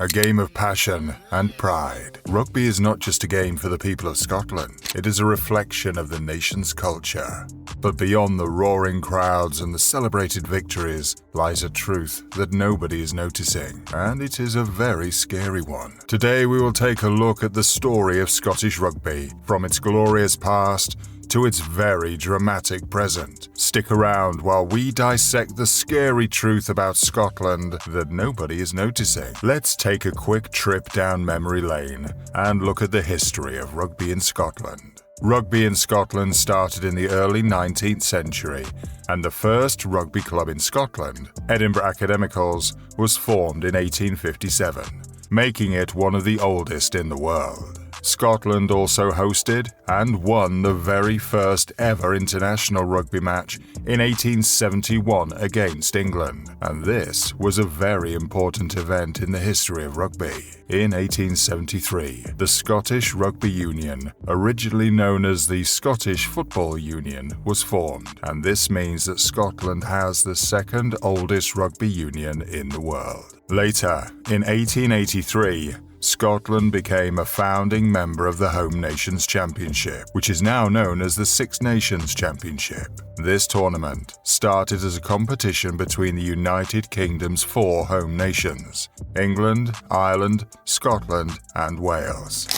a game of passion and pride. Rugby is not just a game for the people of Scotland, it is a reflection of the nation's culture. But beyond the roaring crowds and the celebrated victories lies a truth that nobody is noticing, and it is a very scary one. Today we will take a look at the story of Scottish rugby, from its glorious past to its very dramatic present. Stick around while we dissect the scary truth about Scotland that nobody is noticing. Let's take a quick trip down memory lane and look at the history of rugby in Scotland. Rugby in Scotland started in the early 19th century, and the first rugby club in Scotland, Edinburgh Academicals, was formed in 1857, making it one of the oldest in the world. Scotland also hosted and won the very first ever international rugby match in 1871 against England, and this was a very important event in the history of rugby. In 1873, the Scottish Rugby Union, originally known as the Scottish Football Union, was formed, and this means that Scotland has the second oldest rugby union in the world. Later, in 1883, Scotland became a founding member of the Home Nations Championship, which is now known as the Six Nations Championship. This tournament started as a competition between the United Kingdom's four home nations: England, Ireland, Scotland, and Wales.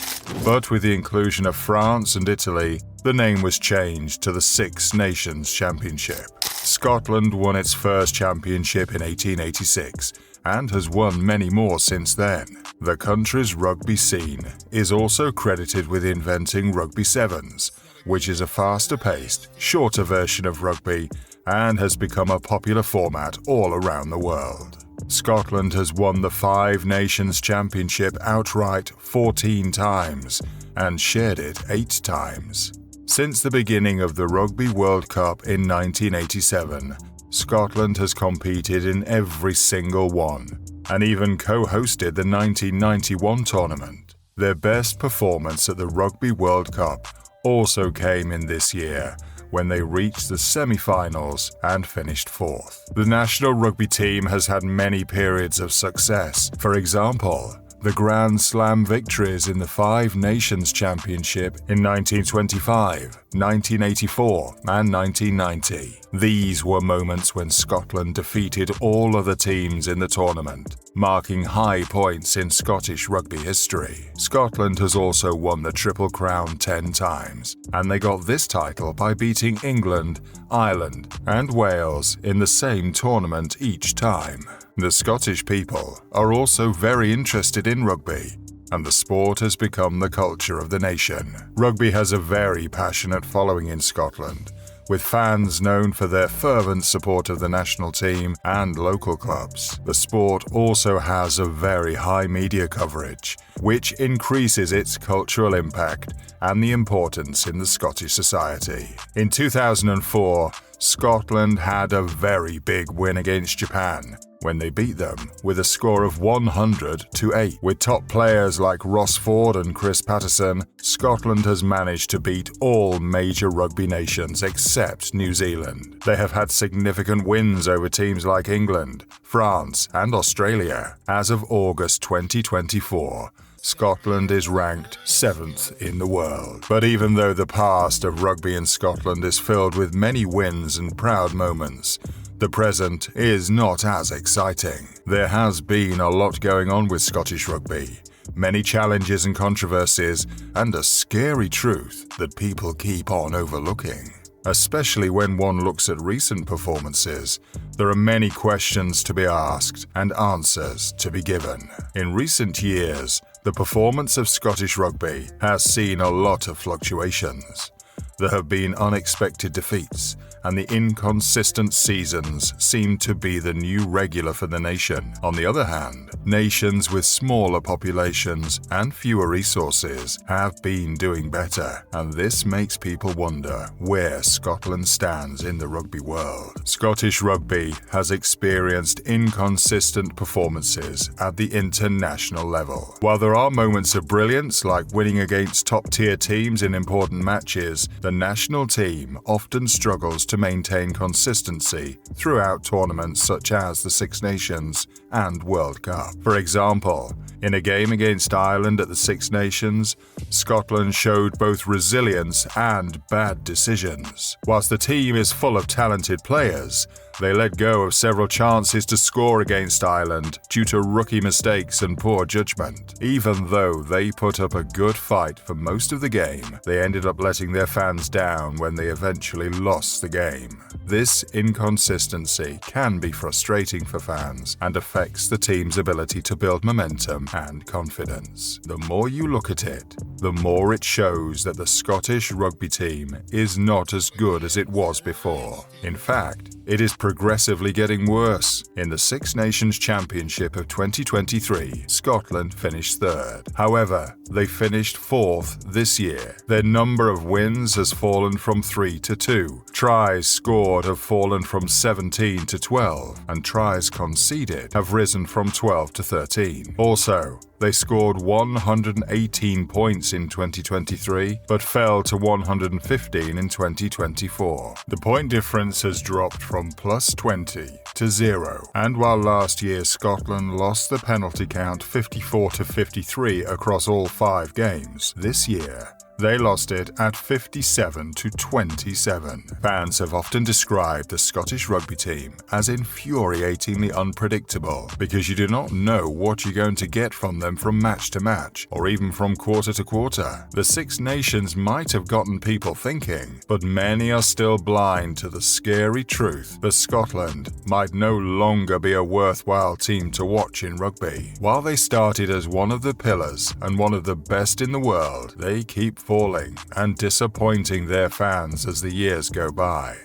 But with the inclusion of France and Italy, the name was changed to the Six Nations Championship. Scotland won its first championship in 1886, and has won many more since then. The country's rugby scene is also credited with inventing rugby sevens, which is a faster-paced, shorter version of rugby and has become a popular format all around the world. Scotland has won the Five Nations Championship outright 14 times and shared it 8 times. Since the beginning of the Rugby World Cup in 1987, Scotland has competed in every single one, and even co-hosted the 1991 tournament. Their best performance at the Rugby World Cup also came in this year, when they reached the semi-finals and finished 4th. The national rugby team has had many periods of success. For example, the Grand Slam victories in the Five Nations Championship in 1925, 1984, and 1990. These were moments when Scotland defeated all other teams in the tournament, marking high points in Scottish rugby history. Scotland has also won the Triple Crown 10 times, and they got this title by beating England, Ireland, and Wales in the same tournament each time. The Scottish people are also very interested in rugby, and the sport has become the culture of the nation. Rugby has a very passionate following in Scotland, with fans known for their fervent support of the national team and local clubs. The sport also has a very high media coverage, which increases its cultural impact and the importance in the Scottish society. In 2004, Scotland had a very big win against Japan, when they beat them with a score of 100-8. With top players like Ross Ford and Chris Patterson, Scotland has managed to beat all major rugby nations except New Zealand. They have had significant wins over teams like England, France, and Australia. As of August 2024, Scotland is ranked 7th in the world. But even though the past of rugby in Scotland is filled with many wins and proud moments, the present is not as exciting. There has been a lot going on with Scottish rugby, many challenges and controversies, and a scary truth that people keep on overlooking. Especially when one looks at recent performances, there are many questions to be asked and answers to be given. In recent years, the performance of Scottish rugby has seen a lot of fluctuations. There have been unexpected defeats, and the inconsistent seasons seem to be the new regular for the nation. On the other hand, nations with smaller populations and fewer resources have been doing better, and this makes people wonder where Scotland stands in the rugby world. Scottish rugby has experienced inconsistent performances at the international level. While there are moments of brilliance like winning against top-tier teams in important matches, the national team often struggles to maintain consistency throughout tournaments such as the Six Nations and World Cup. For example, in a game against Ireland at the Six Nations, Scotland showed both resilience and bad decisions. Whilst the team is full of talented players, they let go of several chances to score against Ireland due to rookie mistakes and poor judgment. Even though they put up a good fight for most of the game, they ended up letting their fans down when they eventually lost the game. This inconsistency can be frustrating for fans and affects the team's ability to build momentum and confidence. The more you look at it, the more it shows that the Scottish rugby team is not as good as it was before. In fact, it is progressively getting worse. In the Six Nations Championship of 2023, Scotland finished third. However, they finished fourth this year. Their number of wins has fallen from 3 to 2. Tries scored have fallen from 17 to 12, and tries conceded have risen from 12 to 13. Also, they scored 118 points in 2023, but fell to 115 in 2024. The point difference has dropped from plus 20 to 0, and while last year Scotland lost the penalty count 54 to 53 across all 5 games, this year they lost it at 57 to 27. Fans have often described the Scottish rugby team as infuriatingly unpredictable because you do not know what you're going to get from them from match to match or even from quarter to quarter. The Six Nations might have gotten people thinking, but many are still blind to the scary truth that Scotland might no longer be a worthwhile team to watch in rugby. While they started as one of the pillars and one of the best in the world, they keep falling and disappointing their fans as the years go by.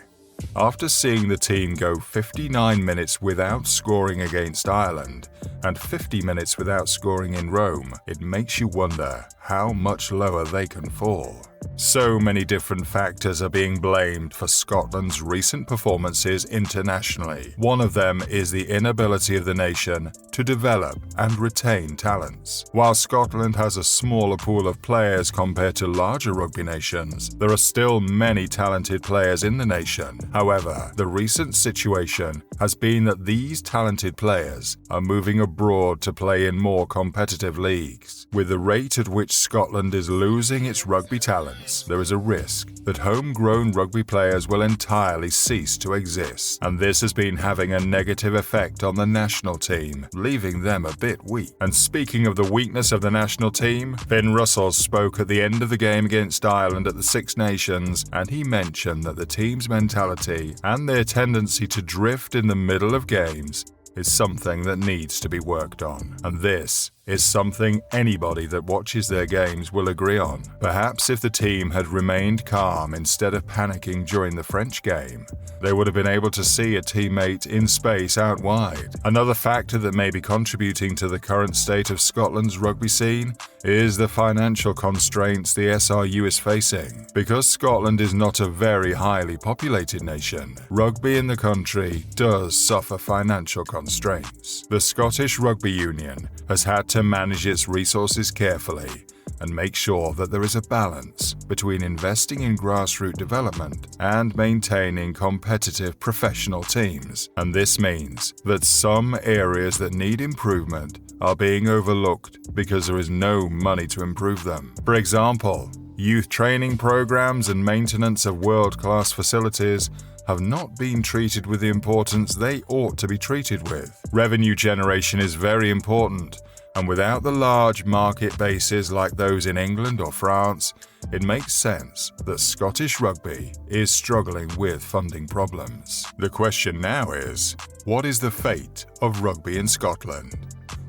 After seeing the team go 59 minutes without scoring against Ireland and 50 minutes without scoring in Rome, it makes you wonder how much lower they can fall. So many different factors are being blamed for Scotland's recent performances internationally. One of them is the inability of the nation to develop and retain talents. While Scotland has a smaller pool of players compared to larger rugby nations, there are still many talented players in the nation. However, the recent situation has been that these talented players are moving abroad to play in more competitive leagues. With the rate at which Scotland is losing its rugby talents, there is a risk that homegrown rugby players will entirely cease to exist, and this has been having a negative effect on the national team, leaving them a bit weak. And speaking of the weakness of the national team, Finn Russell spoke at the end of the game against Ireland at the Six Nations, and he mentioned that the team's mentality and their tendency to drift in the middle of games is something that needs to be worked on. And this is something anybody that watches their games will agree on. Perhaps if the team had remained calm instead of panicking during the French game, they would have been able to see a teammate in space out wide. Another factor that may be contributing to the current state of Scotland's rugby scene is the financial constraints the SRU is facing. Because Scotland is not a very highly populated nation, rugby in the country does suffer financial constraints. The Scottish Rugby Union has had to manage its resources carefully and make sure that there is a balance between investing in grassroots development and maintaining competitive professional teams. And this means that some areas that need improvement are being overlooked because there is no money to improve them. For example, youth training programs and maintenance of world-class facilities have not been treated with the importance they ought to be treated with. Revenue generation is very important, and without the large market bases like those in England or France, it makes sense that Scottish rugby is struggling with funding problems. The question now is, what is the fate of rugby in Scotland?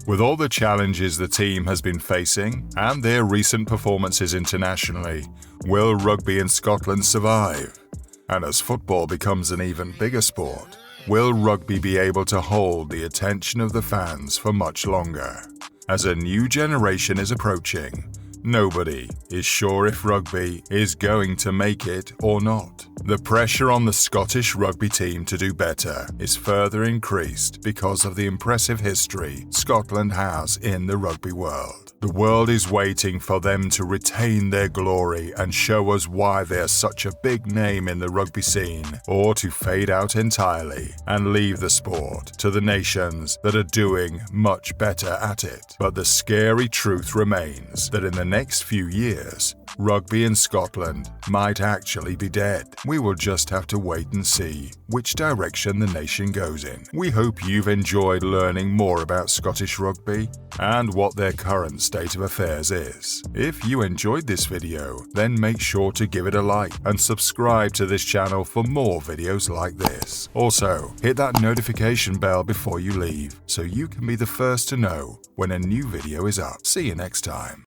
With all the challenges the team has been facing and their recent performances internationally, will rugby in Scotland survive? And as football becomes an even bigger sport, will rugby be able to hold the attention of the fans for much longer? As a new generation is approaching, Nobody is sure if rugby is going to make it or not. The pressure on the Scottish rugby team to do better is further increased because of the impressive history Scotland has in the rugby world. The world is waiting for them to retain their glory and show us why they're such a big name in the rugby scene, or to fade out entirely and leave the sport to the nations that are doing much better at it. But the scary truth remains that in the next few years, rugby in Scotland might actually be dead. We will just have to wait and see which direction the nation goes in. We hope you've enjoyed learning more about Scottish rugby and what their current state of affairs is. If you enjoyed this video, then make sure to give it a like and subscribe to this channel for more videos like this. Also, hit that notification bell before you leave so you can be the first to know when a new video is up. See you next time.